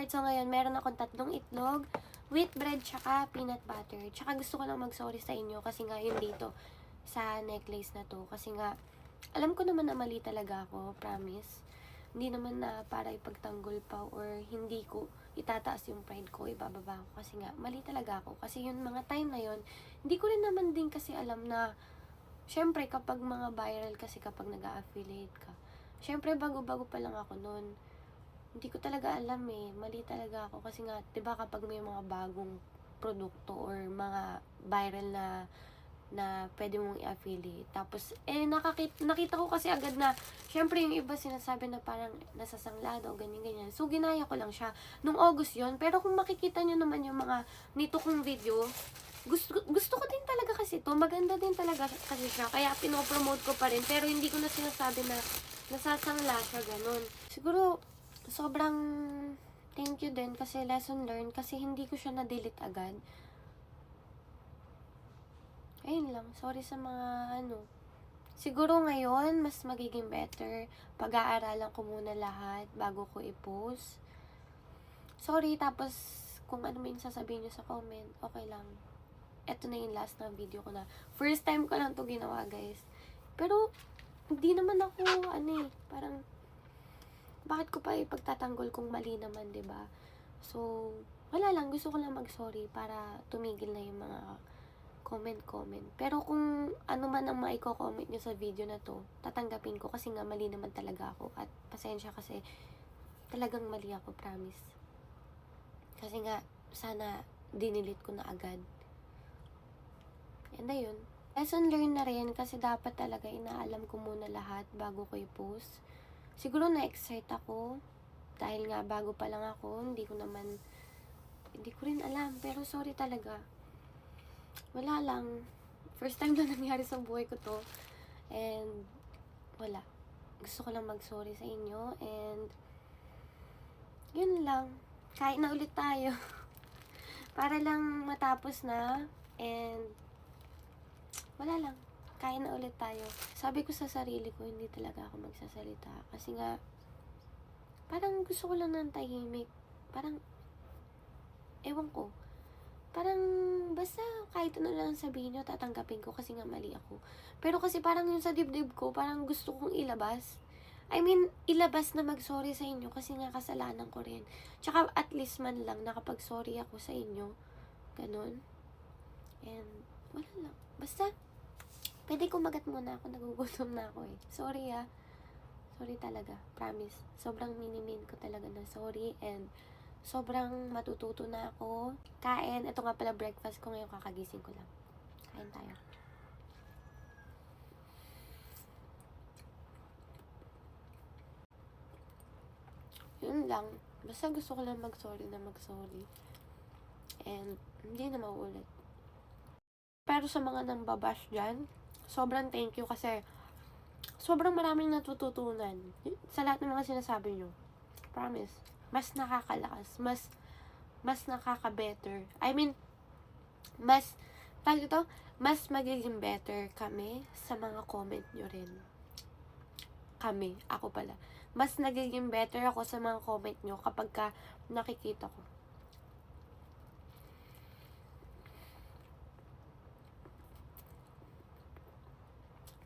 start. So, ngayon, meron akong 3 itlog, wheat bread, tsaka peanut butter. Tsaka gusto ko lang mag-sorry sa inyo kasi nga yun dito sa necklace na to. Kasi nga, alam ko naman na mali talaga ako, promise. Hindi naman na para ipagtanggol pa or hindi ko itataas yung pride ko, ibababa ko. Kasi nga, mali talaga ako. Kasi yung mga time na yun, hindi ko rin naman din kasi alam na, syempre, kapag mga viral kasi kapag nag-a-affiliate ka, syempre, bago-bago pa lang ako nun. Hindi ko talaga alam eh. Mali talaga ako. Kasi nga, 'di ba kapag may mga bagong produkto or mga viral na pwede mong i-affiliate. Tapos, nakita ko kasi agad na, syempre yung iba sinasabi na parang nasasanglado o ganyan-ganyan. So, ginaya ko lang siya. Nung August yon. Pero kung makikita nyo naman yung mga nito kong video, gusto ko din talaga kasi to. Maganda din talaga kasi siya. Kaya pinopromote ko pa rin. Pero hindi ko na sinasabi na nasasangla siya, ganun. Siguro, sobrang thank you din kasi lesson learned. Kasi hindi ko siya na-delete agad. Ayun lang. Sorry sa mga Siguro ngayon, mas magiging better. Pag-aaralan ko muna lahat bago ko i-post. Sorry, tapos kung ano man sasabihin nyo sa comment, okay lang. Eto na yung last na video ko na. First time ko lang to ginawa, guys. Pero, hindi naman ako, parang, bakit ko pa ipagtatanggol kung mali naman, 'di ba? So, wala lang. Gusto ko lang mag-sorry para tumigil na yung mga comment. Pero kung ano man ang maiko-comment nyo sa video na to, tatanggapin ko kasi nga mali naman talaga ako. At pasensya kasi talagang mali ako, promise. Kasi nga, sana dinilit ko na agad. And ayun. Lesson learned na rin kasi dapat talaga inaalam ko muna lahat bago ko i-post. Siguro na-excite ako dahil nga bago pa lang ako, hindi ko rin alam. Pero sorry talaga. Wala lang. First time na nangyari sa buhay ko to. And wala. Gusto ko lang mag-sorry sa inyo. And yun lang. Kain na ulit tayo. Para lang matapos na. And wala lang. Kain na ulit tayo. Sabi ko sa sarili ko, hindi talaga ako magsasalita. Kasi nga, parang gusto ko lang ng tahimik. Parang, ewan ko. Parang, basta kahit ano lang sabihin nyo, tatanggapin ko kasi nga mali ako. Pero kasi parang yung sa dibdib ko, parang gusto kong ilabas. I mean, ilabas na mag-sorry sa inyo kasi nga kasalanan ko rin. Tsaka at least man lang nakapag-sorry ako sa inyo. Ganon. And, wala lang. Basta, pwede kumagat muna ako. Nagugutom na ako eh. Sorry ah. Sorry talaga. Promise. Sobrang minimin ko talaga na sorry. And, sobrang matututo na ako. Kain. Ito nga pala breakfast ko ngayon. Kakagising ko lang. Kain tayo. Yun lang. Basta gusto ko lang mag-sorry na mag-sorry. And, hindi na mauulit. Pero sa mga nambabash dyan, sobrang thank you kasi sobrang maraming natututunan sa lahat ng mga sinasabi nyo. Promise. Mas nakakalakas. Mas nakaka-better. I mean, mas magiging better kami sa mga comment nyo rin. Ako pala. Mas nagiging better ako sa mga comment nyo kapag nakikita ko.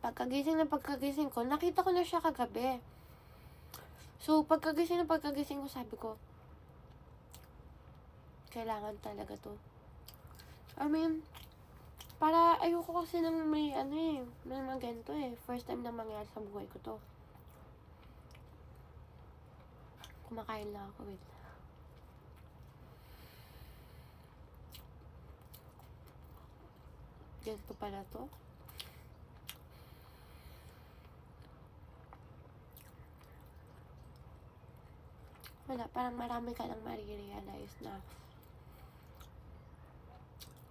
Pagkagising ko, nakita ko na siya kagabi. So, pagkagising ko, sabi ko, kailangan talaga to. I mean, para ayoko kasi nang may mga ganito eh. First time na mangyari sa buhay ko to. Kumakain lang ako, wait. Ganito pala to. Wala, parang marami ka lang marirealize na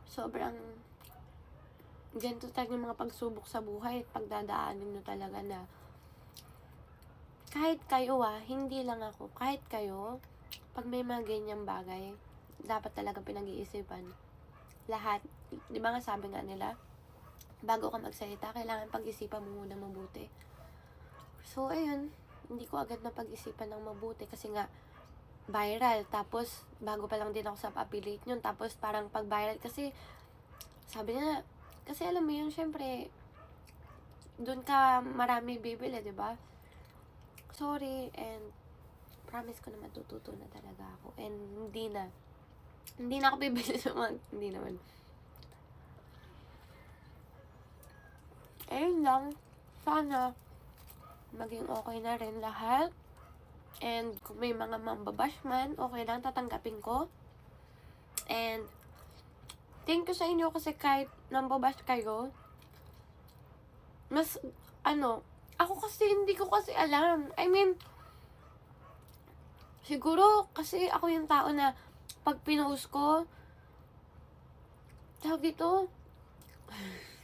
sobrang ganito talaga yung mga pagsubok sa buhay at pagdadaanin nyo talaga na kahit kayo hindi lang ako, kahit kayo, pag may mga ganyang bagay, dapat talaga pinag-iisipan. Lahat, di ba nga sabi nga nila, bago ka magsalita, kailangan pag-isipan mo muna mabuti. So, ayun, hindi ko agad na pag-isipan ng mabuti kasi nga, viral. Tapos, bago pa lang din ako sa affiliate yun. Tapos, parang pag viral kasi, sabi niya, kasi alam mo yun, syempre, dun ka marami bibili, diba? Sorry, and promise ko na matututo na talaga ako. And hindi na ako bibili sa mga, hindi naman. Ayun lang, sana, maging okay na rin lahat. And kung may mga mambabash man, okay lang, tatanggapin ko. And thank you sa inyo kasi kahit nambabash kayo, mas, ako kasi hindi ko kasi alam. I mean, siguro kasi ako yung tao na pag pinost ko, tawag dito,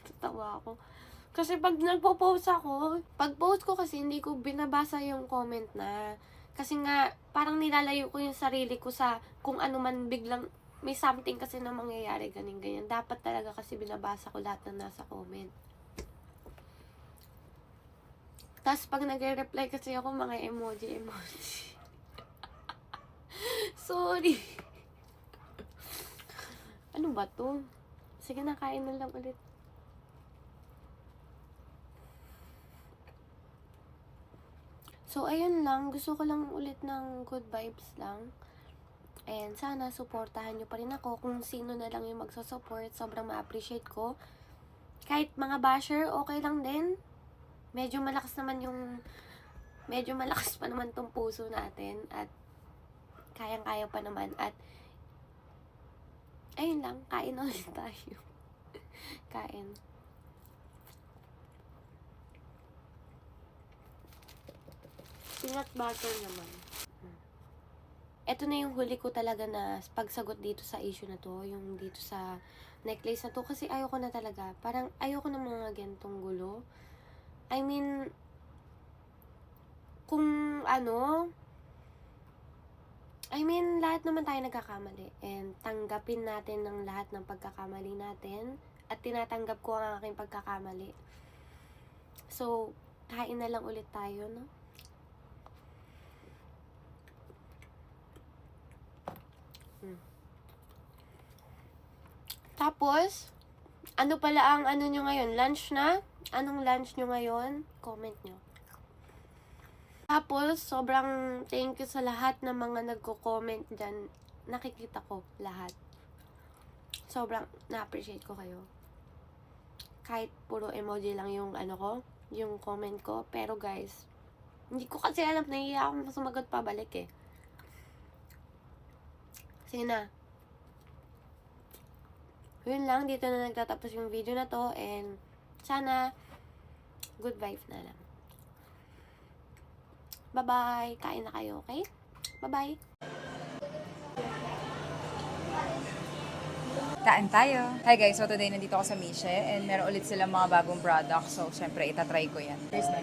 tatawa ako. Kasi pag nagpo-post ako, pag post ko kasi hindi ko binabasa yung comment na. Kasi nga, parang nilalayo ko yung sarili ko sa kung ano man biglang may something kasi na mangyayari, ganyan. Dapat talaga kasi binabasa ko lahat na nasa comment. Tapos pag nagre-reply kasi ako, mga emoji. Sorry. Ano ba to? Sige na, kain na lang ulit. So, ayun lang. Gusto ko lang ulit ng good vibes lang. And sana supportahan nyo pa rin ako. Kung sino na lang yung magsa-support, sobrang ma-appreciate ko. Kahit mga basher, okay lang din. Medyo malakas pa naman tong puso natin. At kayang-kaya pa naman. At ayun lang, kain na ulit tayo. Kain. Peanut butter naman. Ito na yung huli ko talaga na pagsagot dito sa issue na to. Yung dito sa necklace na to. Kasi ayoko na talaga. Parang ayoko na mga gantong gulo. I mean, lahat naman tayo nagkakamali. And tanggapin natin ng lahat ng pagkakamali natin. At tinatanggap ko ang aking pagkakamali. So, kain na lang ulit tayo, no? Tapos, ano pala ang nyo ngayon? Lunch na? Anong lunch nyo ngayon? Comment nyo. Tapos, sobrang thank you sa lahat ng mga nagko-comment dyan. Nakikita ko lahat. Sobrang na-appreciate ko kayo. Kahit puro emoji lang yung yung comment ko. Pero guys, hindi ko kasi alam, nahiya akong sumagot pabalik eh. Sige na. Yun lang, dito na nagtatapos yung video na to. And sana, good vibes na lang. Bye-bye. Kain na kayo, okay? Bye-bye. Kain tayo. Hi guys, so today nandito ako sa Miche and meron ulit silang mga bagong products. So, syempre, itatry ko yan. Here's my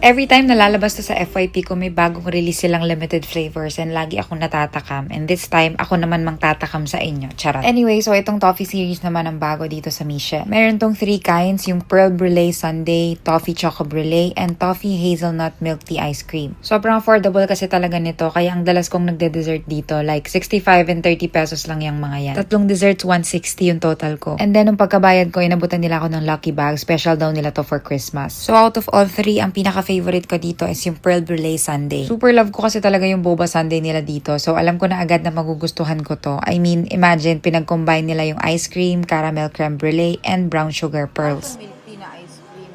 Every time nalalabas to sa FYP ko, may bagong release silang limited flavors and lagi akong natatakam. And this time, ako naman mang tatakam sa inyo. Charot. Anyway, so itong toffee series naman ang bago dito sa Miche. Meron tong 3 kinds, yung Pearl Brulee Sundae, Toffee Choco Brulee, and Toffee Hazelnut Milk Tea Ice Cream. Sobrang affordable kasi talaga nito, kaya ang dalas kong nagde-dessert dito, like 65 and 30 pesos lang yung mga yan. Tatlong desserts, 160 yung total ko. And then, nung pagkabayad ko, inabutan nila ako ng lucky bag. Special daw nila to for Christmas. So, out of all 3, ang pinaka-favorite ko dito is yung Pearl Brulee Sundae. Super love ko kasi talaga yung boba sundae nila dito. So, alam ko na agad na magugustuhan ko to. I mean, imagine, pinag-combine nila yung ice cream, caramel creme brulee, and brown sugar pearls. Milk tea na ice cream.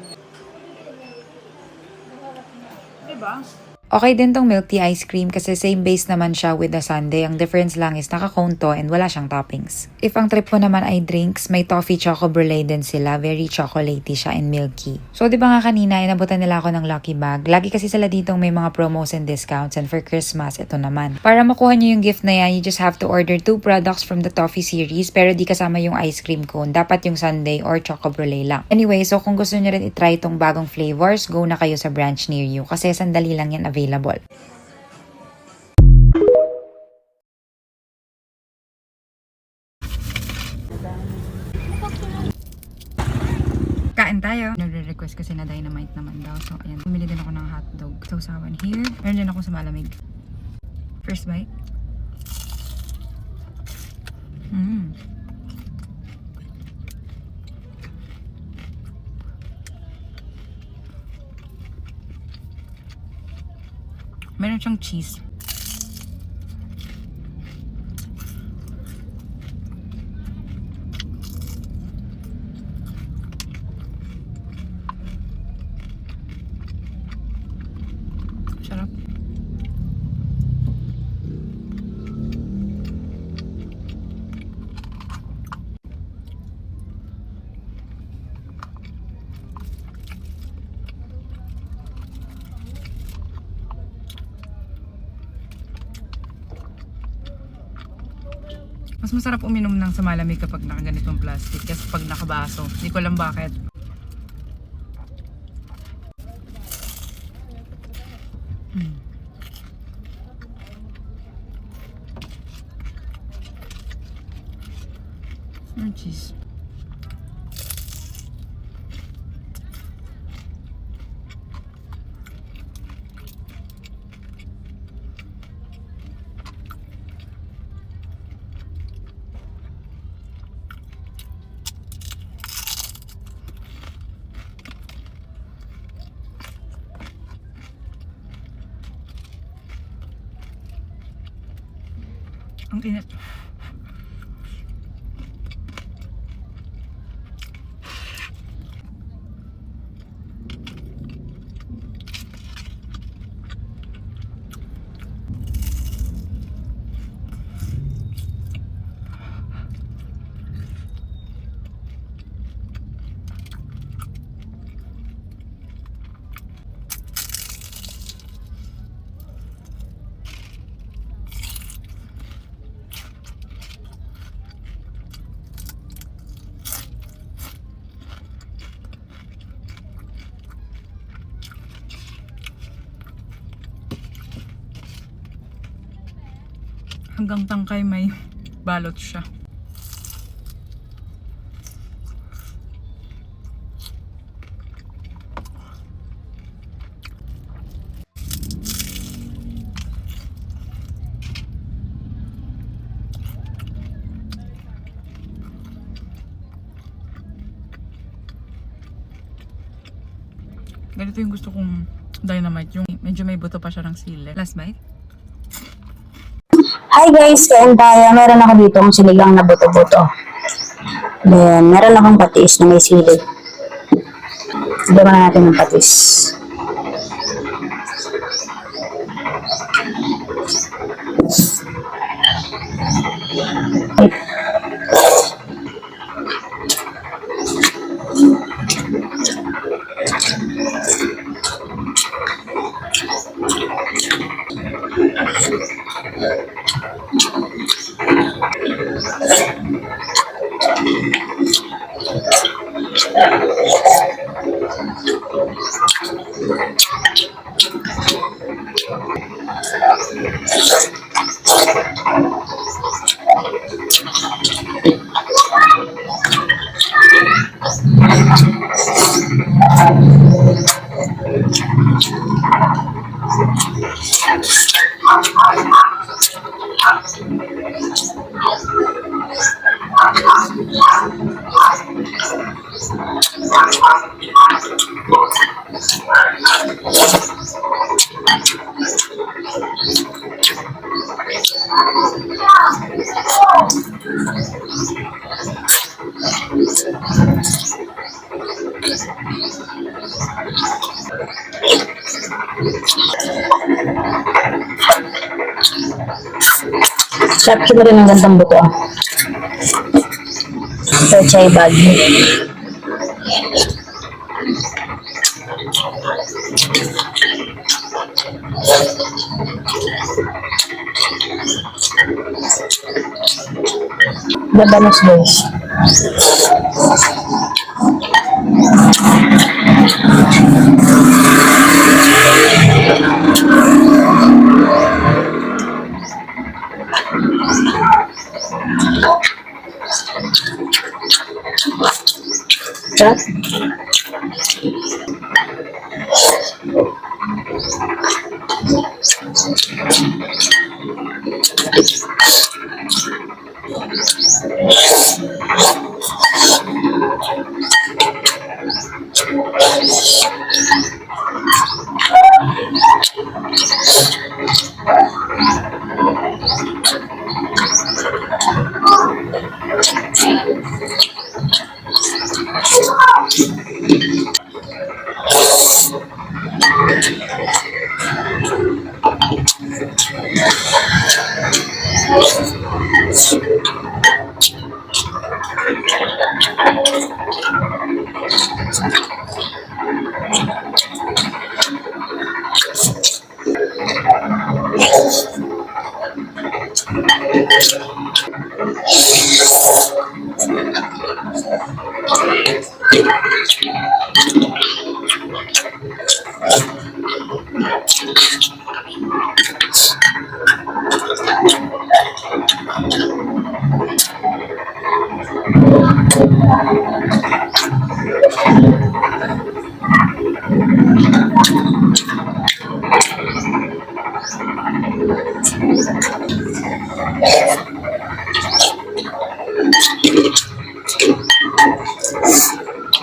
Diba? Okay din tong milk tea ice cream kasi same base naman siya with the sundae. Ang difference lang is naka-cone to and wala siyang toppings. If ang trip ko naman ay drinks, may toffee choco brulee din sila. Very chocolatey siya and milky. So, di ba nga kanina, inabutan nila ako ng lucky bag. Lagi kasi sila ditong may mga promos and discounts and for Christmas, ito naman. Para makuha nyo yung gift na yan, you just have to order 2 products from the toffee series pero di kasama yung ice cream cone. Dapat yung sundae or choco brulee lang. Anyway, so kung gusto nyo rin itry itong bagong flavors, go na kayo sa branch near you kasi sandali lang yan available. Kain tayo. Nagre-request flavors kasi na dynamite naman daw. So, ayan. Bumili din ako ng hotdog. Sausawan here. Meron din ako sa malamig. First bite. Meron siyang cheese. Sarap. Mas masarap uminom ng sa malamig kapag nakaganitong plastic kasi pag nakabaso. Hindi ko alam bakit. Cheese. Ang init. Hanggang tangkay may balot siya. Ganito yung gusto kong dynamite, yung medyo may buto pa siya ng sili. Last bite. Hi guys, kain tayo. Meron ako dito ng sinigang na buto-buto. Then, meron akong patis na may sili. Siguro na natin ng patis. Sakit na rin ang gandang buto. Pechay Baguio. Labanos guys. Sarap.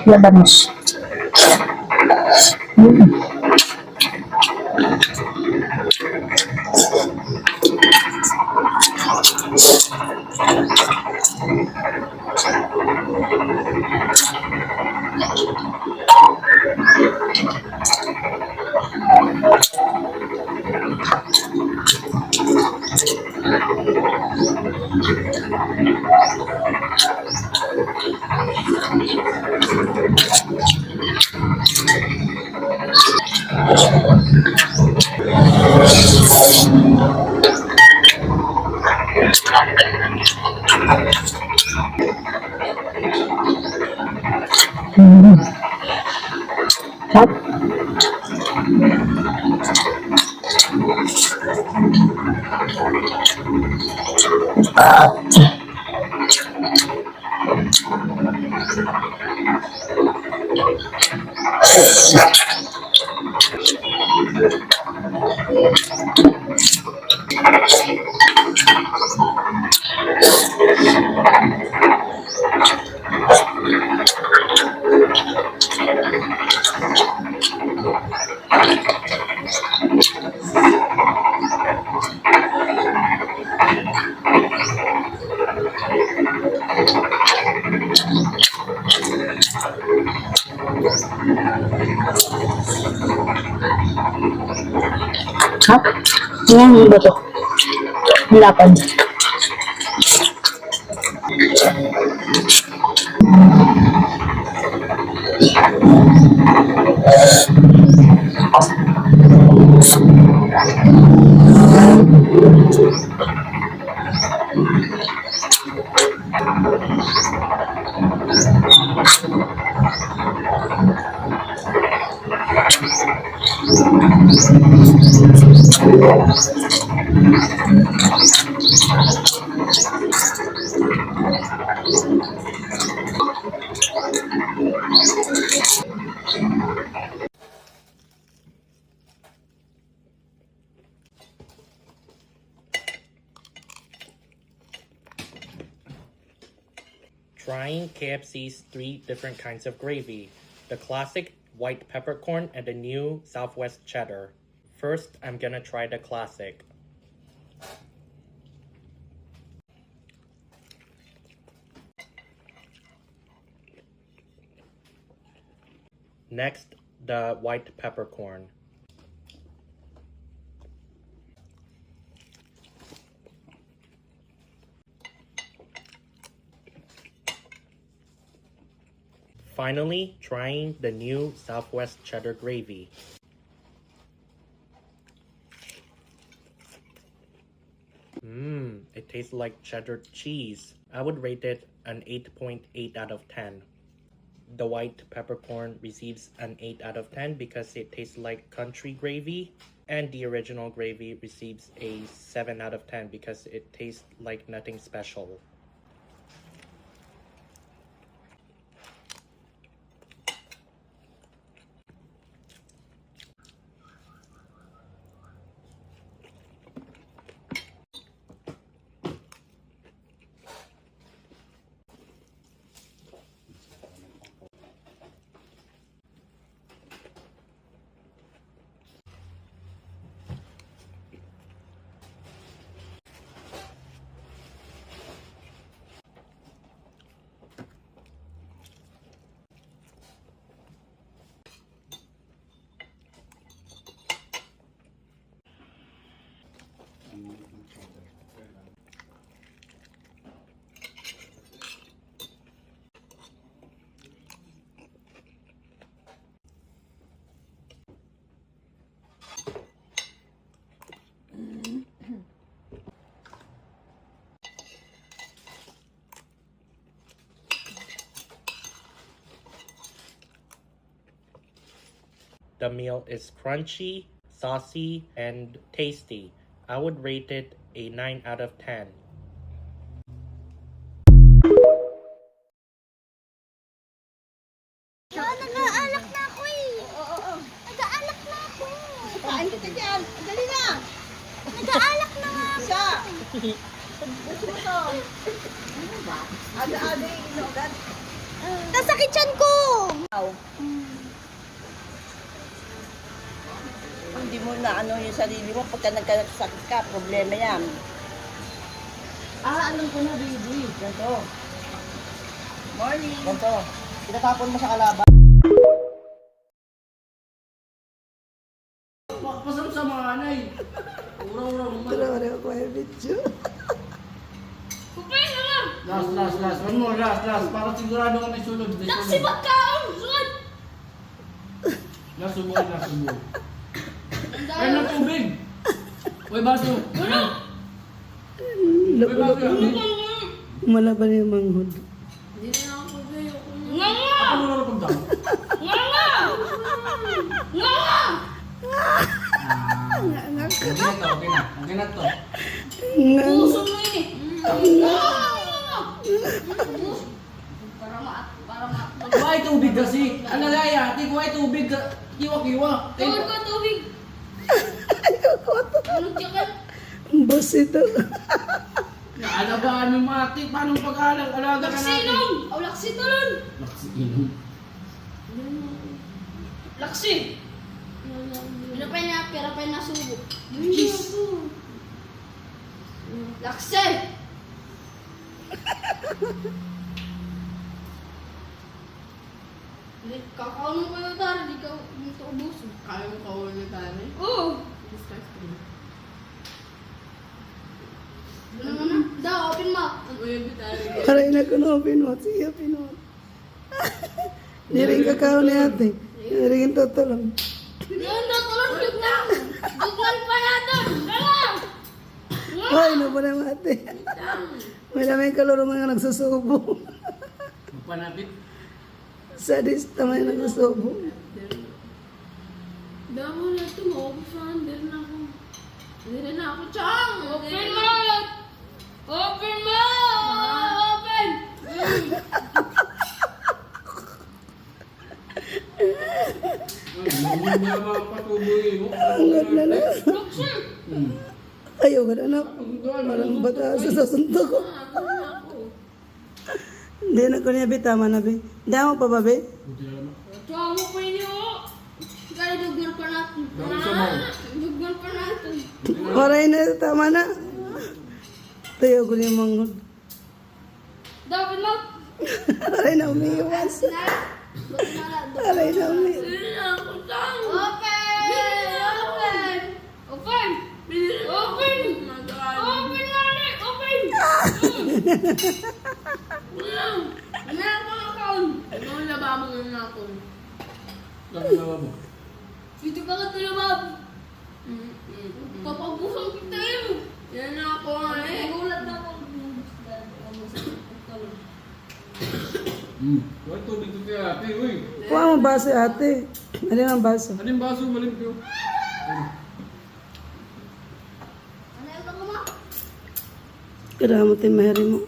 Labanos. Sarap. Sarap. Yan yung bato. Ang lapad. Trying KFC's 3 different kinds of gravy, the classic white peppercorn and the new Southwest cheddar. First, I'm gonna try the classic. Next, the white peppercorn. Finally, trying the new Southwest cheddar gravy. It tastes like cheddar cheese. I would rate it an 8.8 out of 10. The white peppercorn receives an 8 out of 10 because it tastes like country gravy. And the original gravy receives a 7 out of 10 because it tastes like nothing special. The meal is crunchy, saucy, and tasty. I would rate it a 9 out of 10. Nag-aalak na ako eh. Oo. Nag-aalak na ako. Kain kita dyan. Dali na. Nag-aalak na nga ako. Isa. Gusto mo to. Ano ba? Ada-ada yung inogat. Nasakit yan ko. Hindi mo na ano yung sarili mo pagka nagkasakit ka, problema yan. Alam ko na, baby. Ganito. Morning. Ganito. Tinatapon mo sa kalaban. Pasam sa mga anay. Uraw-uraw naman. Tura-ura ko yung video. Last. One more, last. Para sigurado ka may sulod. Naksibag ka ang sud. Last subo. Ay, ng tubig. Uy, baso. Ano? Uy, baso. Malaban yung manghod. Ako mo na pagdang. Okay na to. Puso mo eh. Kuha ay tubig kasi. Ang nagaya, di kuha ay tubig. Kiwa-kiwa. Tawad ko tubig. Anong tiyakan? Boss ito. Naalagaan mo mati. Paano pag-alaga ka natin? Laksinom! O laksi tulon! Laksi inom. Laksi! Pera pa na subo. Jeez! Laksi! Kakaon mo kayo tara, di ka dito ubuso. Kaya mo kawan na tayo eh. Oo! Disgusting. Ano na? Da, open mo! Uy, tayo. Aray na ko na pinot. Sige, pinot. Niring kakao ni ate. Niring tutulong. Yan na, tulon, dugnan! Dugnan pa natin! Dala! Ay, nabuna yung ate. May lamang kaloro mga nagsusubo. Magpanapit. Sadis naman yung nagsusubo. Damo na ito mo. Saan? Dili na ako. Dili na ako, Chang! Open mouth! Open mouth! Open! Ay, hindi mo mga patuloy mo. Angat na na. Laksi! Ayaw ka na na. Parang bata sa sasunto ko. Hindi na ko niya bitama na be. Hindi mo pa ba be? Tsaka mo pa inyo! Kaya dugnan pa natin. Dugnan pa natin. Waray na tama na. Tayo ko niya manghod. Da, open mouth! Waray na umiiwas. Waray na umiiwas. Dili na ako, Chang! Open! Open! Open! Open! Open na ulit! Open! Wala ako ang account! Ano ang laba mo nga ako? Lalawa mo. Dito ka ka tulabab! Papabusang kita yun! Yan na ako nga eh. Nagulat na ako. Huwag tubig ko kaya ate, uy. Kuha mo baso ate. Ano ang baso? Anong baso malimpyo? Ano yung nakama? Kailangan mo tayo mahari mo.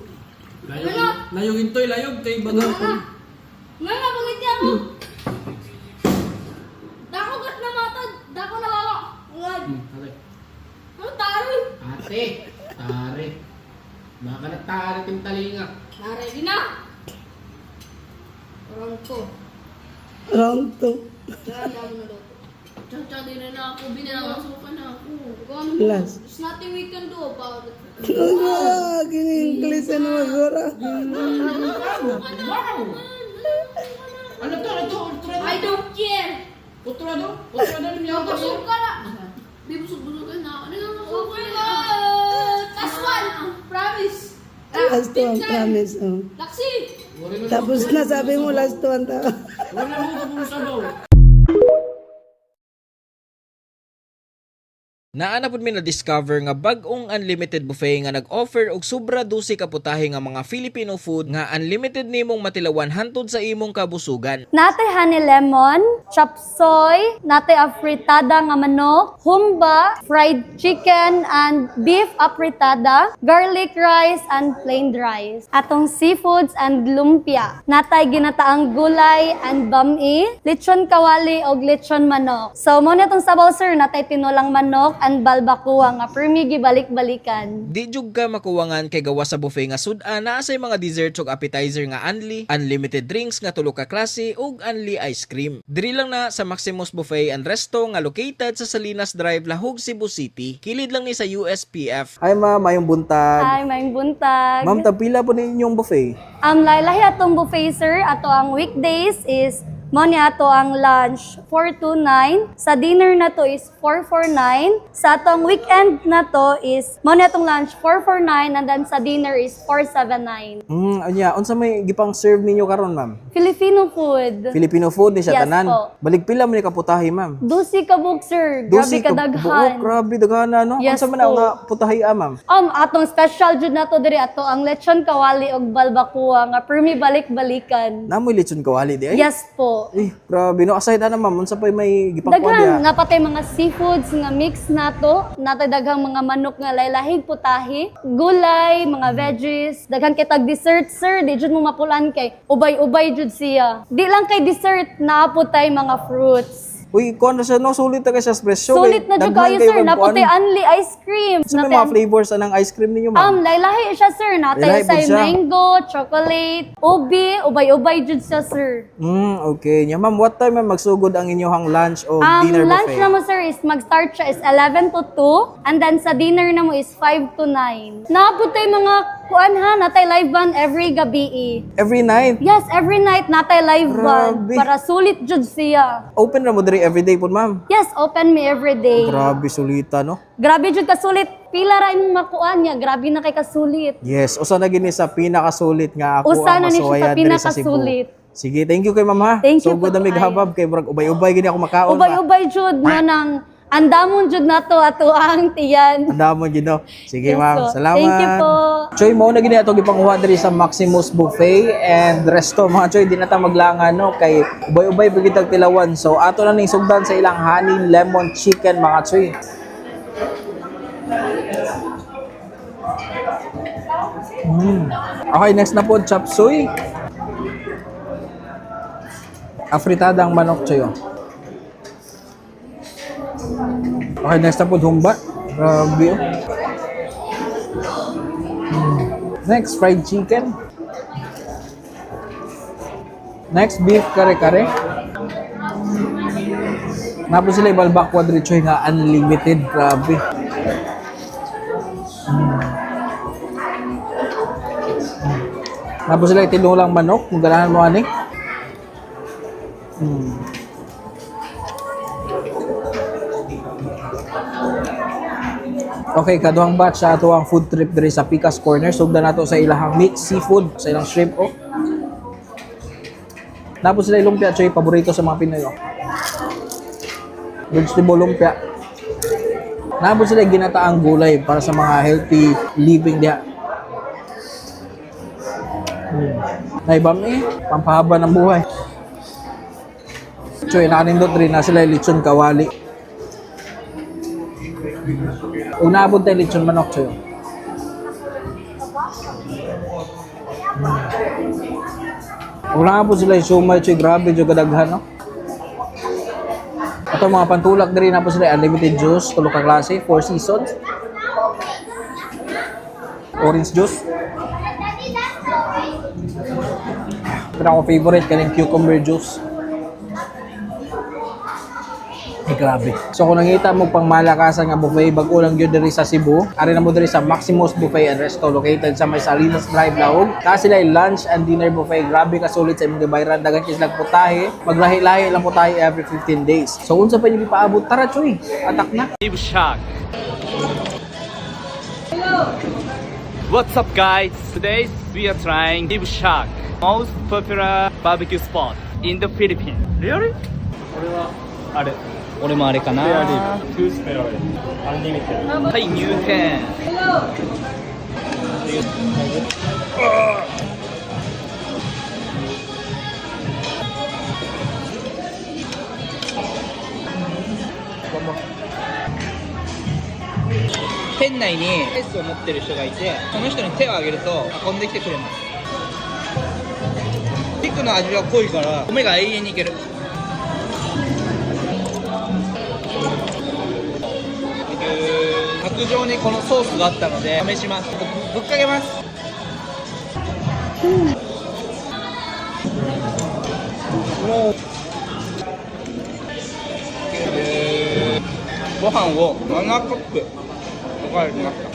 Layog intoy, layog. Kay baga. Nga, bumiti ako! Dako gat na matad! Dako na wala! Ngad! Ate. Ano taroy? Ate. Tare. Baka na tare tim talinga. Na-ready na! Round ko. Round 2. Kaya mo na daw. Chacha, di na ako. Binamasukan na ako. Ano mo? Last. There's nothing we can do about it. Ah, English ano magura. Wow! Ano to? I don't care! Putrado? Putrado niya ako. Busog ka na! Di busog-busogan na ako. Ano nga ako? ko na. Last one. Promise. Last one, promise. Oh. Laksi. Tapos na sabi mo last one. Wala mo kung sabaw. Naana pud mi na-discover nga bag-ong unlimited buffet nga nag-offer og sobra 12 ka putahe nga mga Filipino food nga unlimited nimong matilawan hantod sa imong kabusugan. Nate honey lemon, chop soy, nate afritada nga manok, humba, fried chicken and beef afritada, garlic rice and plain rice. Atong seafoods and lumpia. Natay ginataang gulay and bami, lechon kawali og lechon manok. So mo na itong sabaw sir, natay tinolang manok and balbacoa nga permi gibalik-balikan. Di jud ka makuwangan kay gawa sa buffet nga sudan naa say mga desserts ug appetizer nga unli, unlimited drinks nga tulo ka klase ug unli ice cream. Diri lang na sa Maximus Buffet and Resto nga located sa Salinas Drive, Lahog, Cebu City. Kilid lang ni sa USPF. Hi ma'am, mayong buntag. Ay, maing buntag. Ma'am, tapila po ninyong buffet. Lahi atong buffet sir, ato ang weekdays is mo ni ato ang lunch 429, sa dinner na to is 449, sa atong weekend na to is mo ni atong lunch 449 and then sa dinner is 479. Anya, unsa may gipang serve ninyo karon ma'am? Filipino food. Filipino food ni siya Yes tanan. po. Balik pila man ni kaputahi ma'am? 12 ka book sir, grabe Dusi ka daghan. grabe daghan na no. Yes Unsa man ang po. nga putahi ma'am? Atong special jud na to diri ato ang lechon kawali og balbacoa nga permi balik-balikan. Namoy lechon kawali di ay? Yes po. Grabe no. Aside ana ma'am, unsa pa may gipang kuan Daghan, diha? napatay mga seafoods nga mix nato, natay daghang mga manok nga laylahig putahi, gulay, mga veggies, daghan kay tag dessert sir, di jud mo mapulan kay ubay-ubay jud siya. Di lang kay dessert naapotay mga fruits. Uy, kuan na siya no, sulit na kay sa presyo. Sulit na jud kayo sir, napotay only ice cream. Sa may mga flavors anang ice cream ninyo ma'am? Laylahi siya sir, natay Laylahi po say siya. mango, chocolate, ubi, ubay-ubay jud siya sir. Okay. Nya ma'am, what time ma'am magsugod ang inyong lunch o dinner Lunch buffet? na mo sir is mag-start siya is 11 to 2 and then sa dinner na mo is 5 to 9. Naapotay mga kuan ha, natay live band every gabi. Every night. Yes, every night natay live band Grabe. para sulit jud siya. Open ra mo diri every day po ma'am. Yes, open me every day. Grabe sulita no. Grabe jud kasulit. Pila ra imong makuan niya, grabe na kay kasulit. Yes, usa na gini sa pinakasulit nga ako Usa ang na ni siya sa masuwayan diri sa Cebu. pinakasulit. Sige, thank you kay ma'am ha. Thank you So good po, na mig ay. habab kay murag ubay-ubay gini ako makaon. Ubay-ubay jud mo nang andamon jud nato ato ang tiyan. Andamon gid no. Sige Yes, ma'am, po. salamat. Thank you po. Choy, mo na gini ato gipanguha diri sa Maximus Buffet and Resto. Mga choy, di na ta maglangan no kay ubay-ubay pagitag tilawan. So ato na ning sugdan sa ilang honey lemon chicken mga choy. Okay, next na po chop suey. Afritadang manok choy. Okay, next na po humba. Grabe. Next, fried chicken. Next, beef kare-kare. Napos sila ibalbak quadrichoy nga unlimited. Grabe. Napos sila itinulang manok. Kung ganahan mo ani. Okay, kaduhang batch sa ato ang food trip diri sa Picas Corner. Sugdan nato sa ilahang mixed seafood, sa ilang shrimp oh. Tapos sila lumpia, choy, paborito sa mga Pinoy oh. Vegetable lumpia. Tapos sila ginataang gulay para sa mga healthy living diha. Naibam pampahaba ng buhay. Choy, nakanindot rin na sila lechon kawali. Unabot tayo lechon manok choy. Unabot sila yung sumay choy, grabe jo kadaghan no. Ato mga pantulak diri na po sila unlimited juice, tulo ka klase, 4 seasons. Orange juice. Pero ako favorite kaning cucumber juice. Ay, grabe. So kung nangita mo pang malakasan nga buffet, bag-o lang yun diri sa Cebu. Ari na mo diri sa Maximus Buffet and Resto located sa may Salinas Drive, Lahog. Kasi sila lunch and dinner buffet. Grabe ka sulit sa imong gibayran. Dagan kis putahe. Maglahi-lahi lang putahe every 15 days. So unsa pa niyo ipaabot? Tara, choy. Atak na. What's up, guys? Today we are trying Deep Shack, most popular barbecue spot in the Philippines. Really? 俺もあれかな。Two spare unlimited. はい、入店。店内にアイスを持ってる人がいて、その人に手を挙げると運んできてくれます。ピックの味は濃いから米が永遠にいける。卓上にこのソースがあったので試します。ぶっかけます。ご飯を7カップおかわりしました。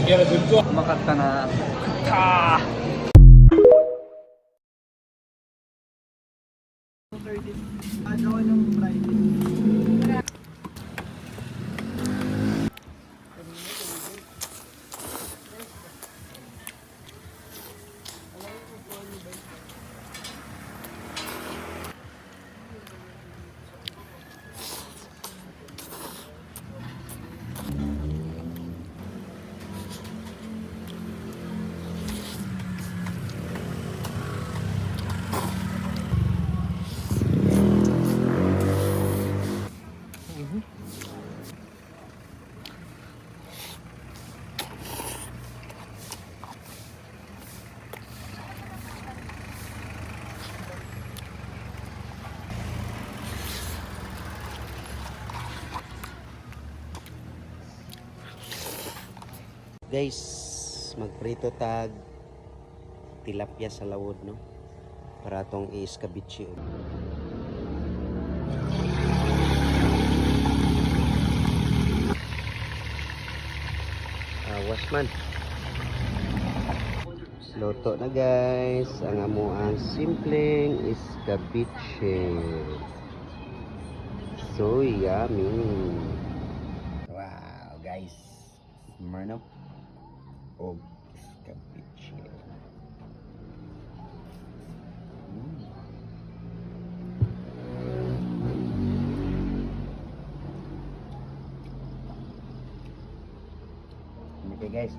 いや、ずっとうまかったな。食ったGuys, magprito tag tilapia sa lawod, no? Para tong i-escabeche. Awas man. Luto na guys, ang amuang simpleng escabeche. So yummy. Wow, guys. Marno. O escabeche. Okay guys.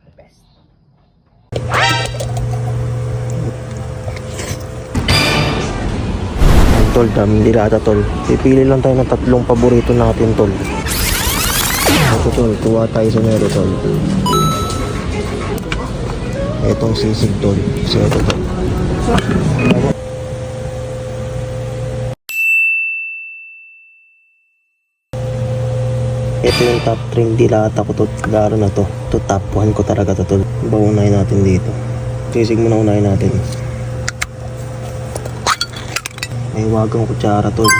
The best. Tol, daming dilata tol. Pipili lang tayo ng tatlong paborito natin tol. Ito tol, tuwa tayo sa mero tol. Etong sisig tol. So ito tol. Ito yung top 3 dilata ko tol. Garo na to. Ito top 1 ko talaga to tol. Unahin natin dito. Sisig muna unahin natin. May wagang kutsara tol.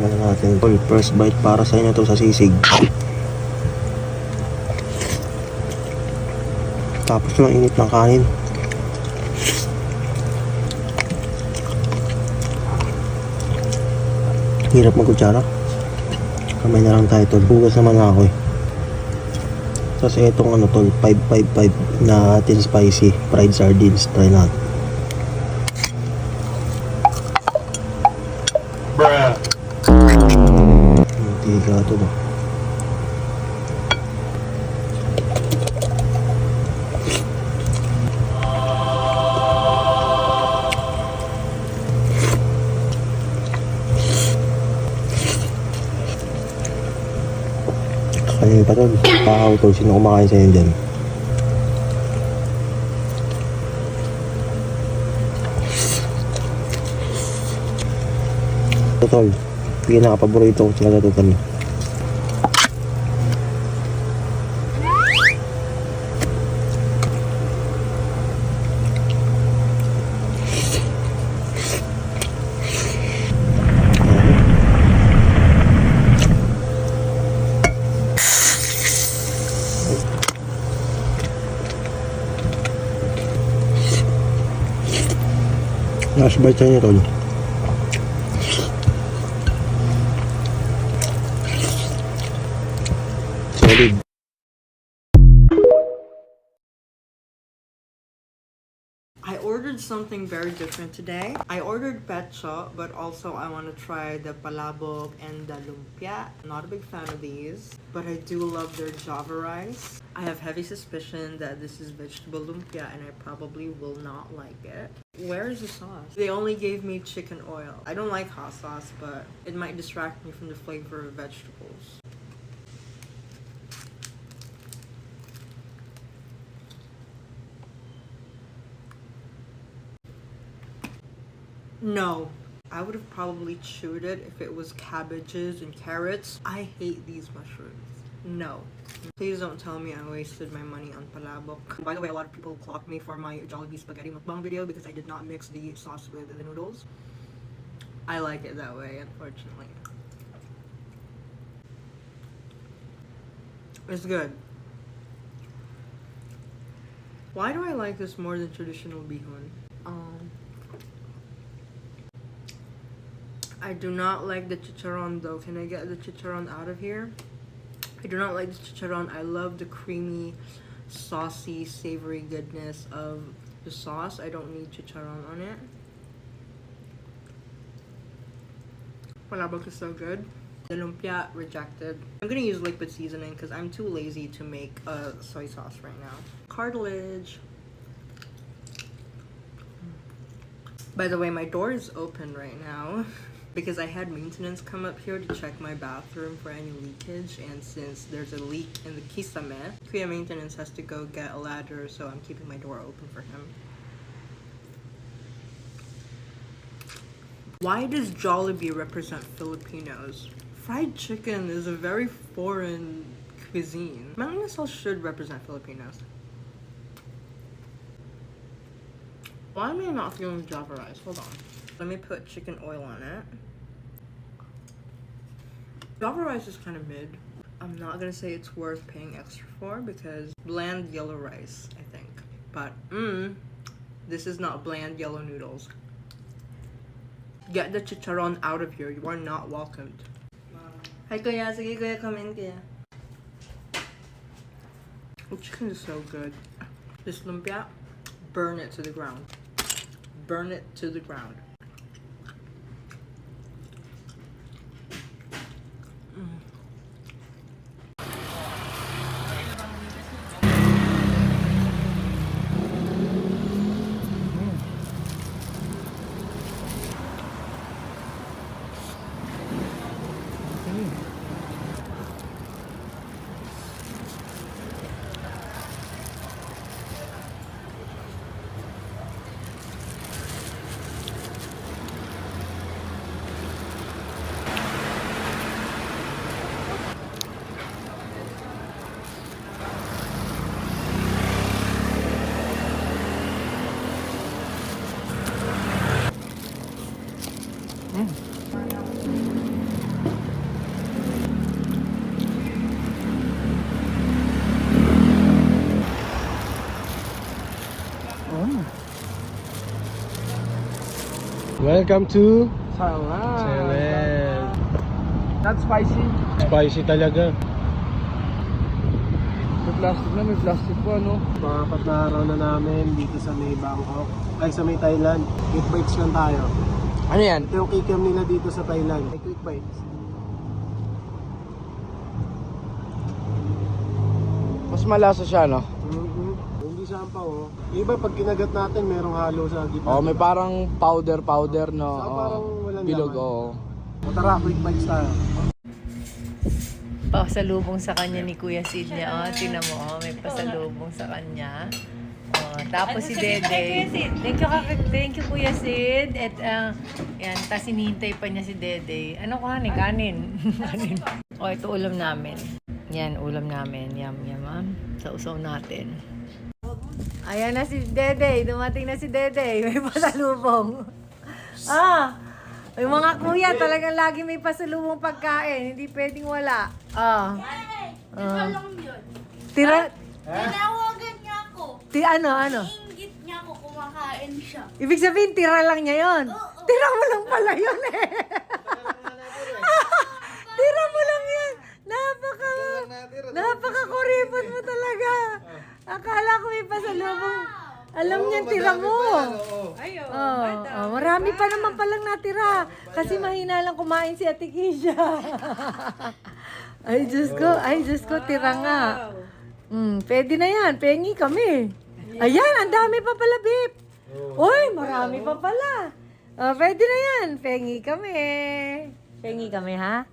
Ano natin tol, first bite para sa inyo to sa sisig. Tapos yung init ng kanin. Hirap magkutsara. Kamay na lang tayo tol. Hugas naman ako eh. Tapos itong ano tol, 555 na atin spicy fried sardines. Try natin. Tiga ito ba? Kakainin pa tol. Pakaw tol. Sino kumakain sa inyo dyan? Ito tol. Pinaka-paborito ko sila na tol. Last bite sa inyo, tol. Solid. I ordered something very different today. I ordered pecho, but also I want to try the palabok and the lumpia. I'm not a big fan of these, but I do love their Java rice. I have heavy suspicion that this is vegetable lumpia and I probably will not like it. Where is the sauce? They only gave me chicken oil. I don't like hot sauce, but it might distract me from the flavor of vegetables. No, I would have probably chewed it if it was cabbages and carrots. I hate these mushrooms. No. Please don't tell me I wasted my money on palabok. By the way, a lot of people clocked me for my Jollibee spaghetti mukbang video because I did not mix the sauce with the noodles. I like it that way, unfortunately. It's good. Why do I like this more than traditional bihon? I do not like the chicharron though. Can I get the chicharron out of here? I do not like the chicharron. I love the creamy, saucy, savory goodness of the sauce. I don't need chicharron on it. Palabok is so good. The lumpia, rejected. I'm gonna use liquid seasoning because I'm too lazy to make a soy sauce right now. Cartilage. By the way, my door is open right now because I had maintenance come up here to check my bathroom for any leakage, and since there's a leak in the kisame, Kuya Maintenance has to go get a ladder, so I'm keeping my door open for him. Why does Jollibee represent Filipinos? Fried chicken is a very foreign cuisine. Mang Inasal should represent Filipinos. Why am I not feeling Java rice? Hold on. Let me put chicken oil on it. Java rice is kind of mid. I'm not gonna say it's worth paying extra for because bland yellow rice, I think. But, this is not bland yellow noodles. Get the chicharron out of here. You are not welcomed. Hi, Kuya. Sige, Kuya. Come in, Kuya. Oh, chicken is so good. This lumpia, burn it to the ground. Burn it to the ground. Welcome to Salad. That's spicy. Spicy talaga. May plastic po, ano? Pang-apat na araw na namin dito sa may Bangkok. Ay, sa may Thailand. Quick bites lang tayo. Ano yan? Ito yung kikiam nila dito sa Thailand. May quick bites. Mas malasa siya, no? Hindi siya ampaw, oh. Yung iba, pag kinagat natin, merong halo sa gitna. Oh, may parang powder, no? So, parang walang bilog, laman. oo. O tara, quick bites tayo. Pasalubong sa kanya ni Kuya Sid niya. Oh, tingnan mo, oh, may pasalubong sa kanya. Oh, tapos si Dede. Thank you Kuya Sid. At yan, tapos hinihintay pa niya si Dede. Ano ko hani? Kanin. Kanin. Oh, ito ulam namin. Yan, ulam namin. Yum, sa usaw natin. Ayan na si Dede. Dumating na si Dede. May pasalubong. Yung mga kuya, talagang lagi may pasalubong pagkain. Hindi pwedeng wala. Tira lang yun. Tira? Tinawagan niya ako. Ano? Iingit niya ako kumakain. Kakain siya. Ibig sabihin, tira lang niya yon. Tira mo lang pala yun eh. Tira mo lang yan. Napaka-kuripot mo talaga. Akala ko may pasalubong. Alam niya, tira mo. Marami pa naman palang natira. Kasi mahina lang kumain si Ate Keisha. Ay, Diyos ko, tira nga. Pwede na yan, pengi kami. Ayan, ang dami pa pala, Bip. Uy, marami pa pala. Pwede na yan, pengi kami. Pengi kami, ha?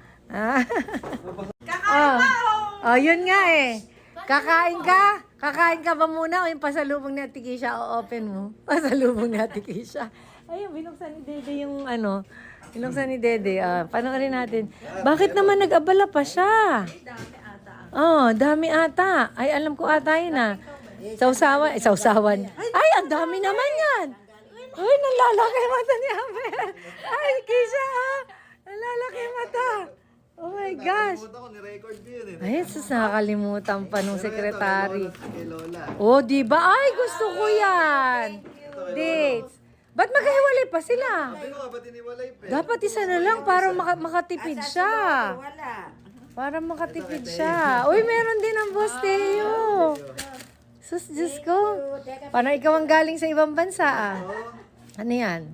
Yun nga eh. Kakain ka? Kakain ka ba muna o yung pasalubong ni Ate Keisha o-open mo? Pasalubong ni Ate Keisha. Ayun, binuksan ni Dede yung ano. Binuksan ni Dede. Panoorin natin. Bakit naman nag-abala pa siya? Dami ata. Ay, alam ko ata yun sausawan. Ay, ang dami naman yan. Uy, nalalaki mata ni Amer. Ay, Keisha nalalaki mata. Oh my gosh. Ay, nakakalimutan pa nung sekretary. Oh, di ba? Ay, gusto ko yan. Dates. Ba't magkahiwalay pa sila? Dapat isa na lang para makatipid siya. Para makatipid siya. Uy, meron din ang Boss Teo. Sus, Diyos ko. Parang ikaw ang galing sa ibang bansa Ano yan?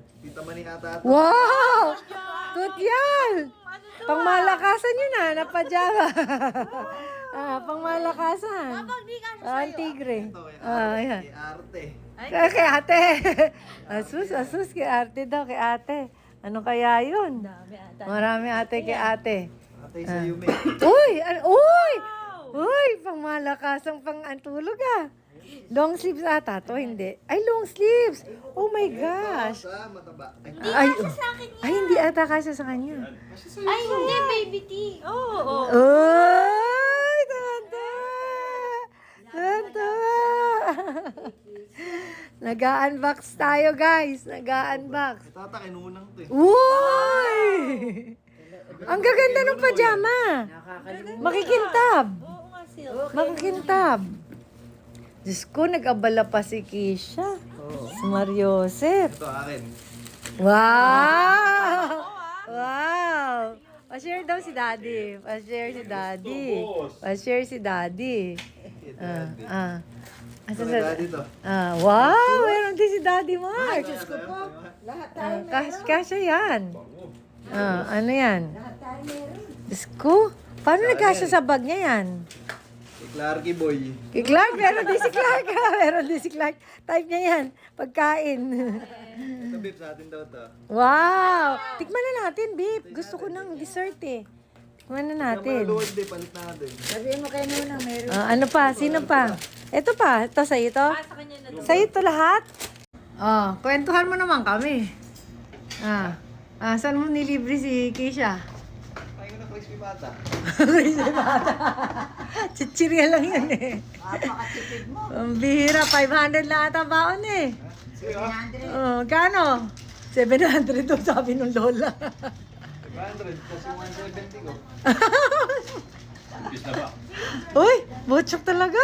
Wow! Tutyal! Pangmalakasan yun napadyawa. Pangmalakasan. Ang tigre. Ayan. Kay ate. Asus, kay ate daw, kay ate. Ano kaya yun? Marami ate kay ate. Uy, pangmalakasang pang-antulog Long sleeves ata to, hindi. Ay, long sleeves. Oh my gosh. Ay, hindi ata kasya sa kanya. Ay, hindi, baby tea. Ay, tanda. Nag-unbox tayo, guys. Nag-unbox. Tata, kinunang to Uy! Ang gaganda ng pajama. Makikintab. Makikintab. Diyos ko, nag-abala pa si Keisha. Si Mariosep. Ito, akin. Wow! Pa-share daw si Daddy. Pa-share si Daddy. Asan sa... Wow! Meron din si Daddy Mark. Diyos ko po. Lahat tayo Kasya yan. Ano yan? Diyos ko. Paano nagkasya sa bag niya yan? Clarky boy. Kay Clark, meron din si Clark. Meron din si Clark. Type niya yan. Pagkain. Ito, Bip, sa atin daw to. Wow! Tikman na natin, Bip. Gusto ko ng dessert Tikman na natin. Luwag, Bip, palit natin. Sabihin mo kayo muna, meron. Ano pa? Sino pa? Ito pa. Ito, sa'yo ito? Sa'yo ito lahat? Kwentuhan mo naman kami. Saan mo nilibre si Keisha? Ay, ko na crispy pata. Chichirya lang yan Napakatipid mo. Ang bihira, 500 lang ata baon Kano? 700 to sabi nung lola. 500, kasi 170 ko. Uy, butchok talaga.